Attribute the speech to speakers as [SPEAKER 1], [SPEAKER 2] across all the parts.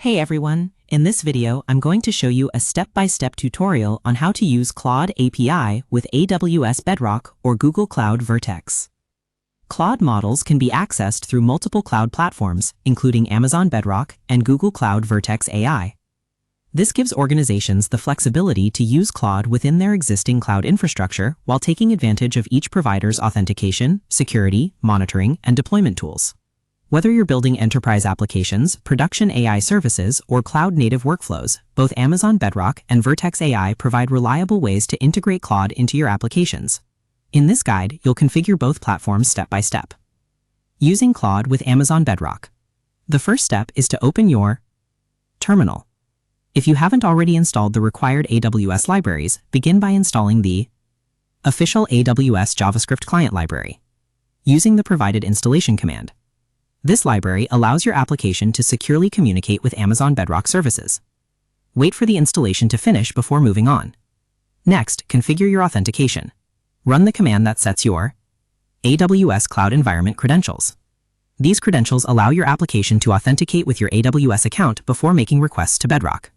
[SPEAKER 1] Hey everyone, in this video I'm going to show you a step-by-step tutorial on how to use Claude API with AWS Bedrock or Google Cloud Vertex. Claude models can be accessed through multiple cloud platforms, including Amazon Bedrock and Google Cloud Vertex AI. This gives organizations the flexibility to use Claude within their existing cloud infrastructure while taking advantage of each provider's authentication, security, monitoring, and deployment tools. Whether you're building enterprise applications, production AI services, or cloud-native workflows, both Amazon Bedrock and Vertex AI provide reliable ways to integrate Claude into your applications. In this guide, you'll configure both platforms step by step. Using Claude with Amazon Bedrock. The first step is to open your terminal. If you haven't already installed the required AWS libraries, begin by installing the official AWS JavaScript client library using the provided installation command. This library allows your application to securely communicate with Amazon Bedrock services. Wait for the installation to finish before moving on. Next, configure your authentication. Run the command that sets your AWS Cloud Environment credentials. These credentials allow your application to authenticate with your AWS account before making requests to Bedrock.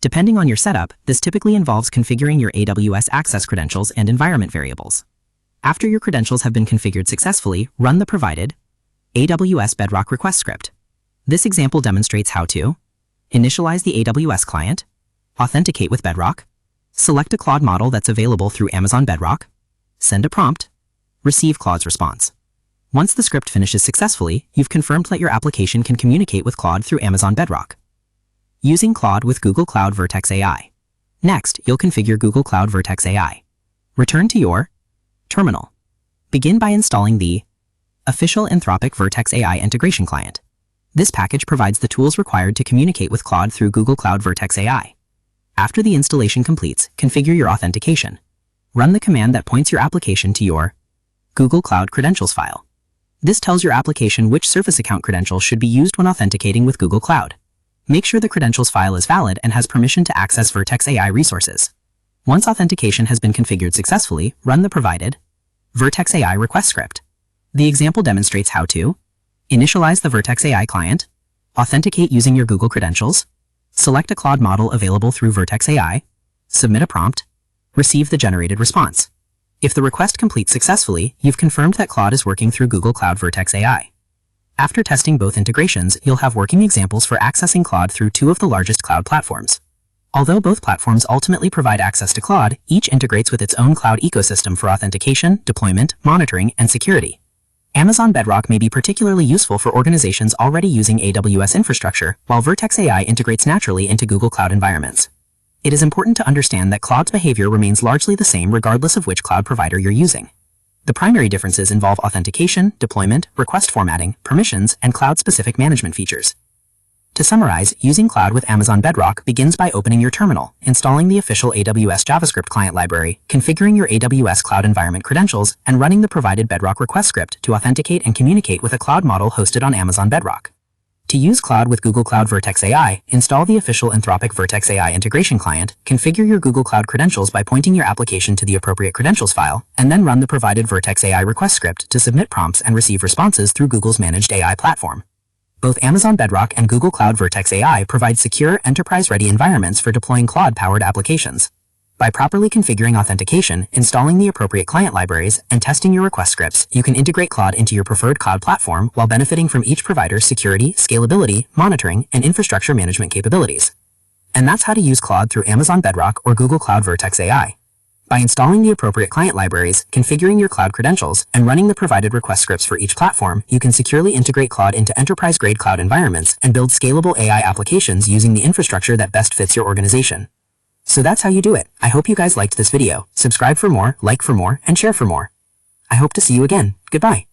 [SPEAKER 1] Depending on your setup, this typically involves configuring your AWS access credentials and environment variables. After your credentials have been configured successfully, run the provided AWS Bedrock request script. This example demonstrates how to initialize the AWS client, authenticate with Bedrock, select a Claude model that's available through Amazon Bedrock, send a prompt, receive Claude's response. Once the script finishes successfully, you've confirmed that your application can communicate with Claude through Amazon Bedrock. Using Claude with Google Cloud Vertex AI. Next, you'll configure Google Cloud Vertex AI. Return to your terminal. Begin by installing the official Anthropic Vertex AI integration client. This package provides the tools required to communicate with Claude through Google Cloud Vertex AI. After the installation completes, configure your authentication. Run the command that points your application to your Google Cloud Credentials file. This tells your application which service account credentials should be used when authenticating with Google Cloud. Make sure the credentials file is valid and has permission to access Vertex AI resources. Once authentication has been configured successfully, run the provided Vertex AI request script. The example demonstrates how to initialize the Vertex AI client, authenticate using your Google credentials, select a Claude model available through Vertex AI, submit a prompt, receive the generated response. If the request completes successfully, you've confirmed that Claude is working through Google Cloud Vertex AI. After testing both integrations, you'll have working examples for accessing Claude through two of the largest cloud platforms. Although both platforms ultimately provide access to Claude, each integrates with its own cloud ecosystem for authentication, deployment, monitoring, and security. Amazon Bedrock may be particularly useful for organizations already using AWS infrastructure, while Vertex AI integrates naturally into Google Cloud environments. It is important to understand that Claude's behavior remains largely the same regardless of which cloud provider you're using. The primary differences involve authentication, deployment, request formatting, permissions, and cloud-specific management features. To summarize, using Claude with Amazon Bedrock begins by opening your terminal, installing the official AWS JavaScript client library, configuring your AWS Cloud Environment credentials, and running the provided Bedrock request script to authenticate and communicate with a cloud model hosted on Amazon Bedrock. To use Claude with Google Cloud Vertex AI, install the official Anthropic Vertex AI integration client, configure your Google Cloud credentials by pointing your application to the appropriate credentials file, and then run the provided Vertex AI request script to submit prompts and receive responses through Google's managed AI platform. Both Amazon Bedrock and Google Cloud Vertex AI provide secure, enterprise-ready environments for deploying Claude-powered applications. By properly configuring authentication, installing the appropriate client libraries, and testing your request scripts, you can integrate Claude into your preferred cloud platform while benefiting from each provider's security, scalability, monitoring, and infrastructure management capabilities. And that's how to use Claude through Amazon Bedrock or Google Cloud Vertex AI. By installing the appropriate client libraries, configuring your cloud credentials, and running the provided request scripts for each platform, you can securely integrate Claude into enterprise-grade cloud environments and build scalable AI applications using the infrastructure that best fits your organization. So that's how you do it. I hope you guys liked this video. Subscribe for more, like for more, and share for more. I hope to see you again. Goodbye.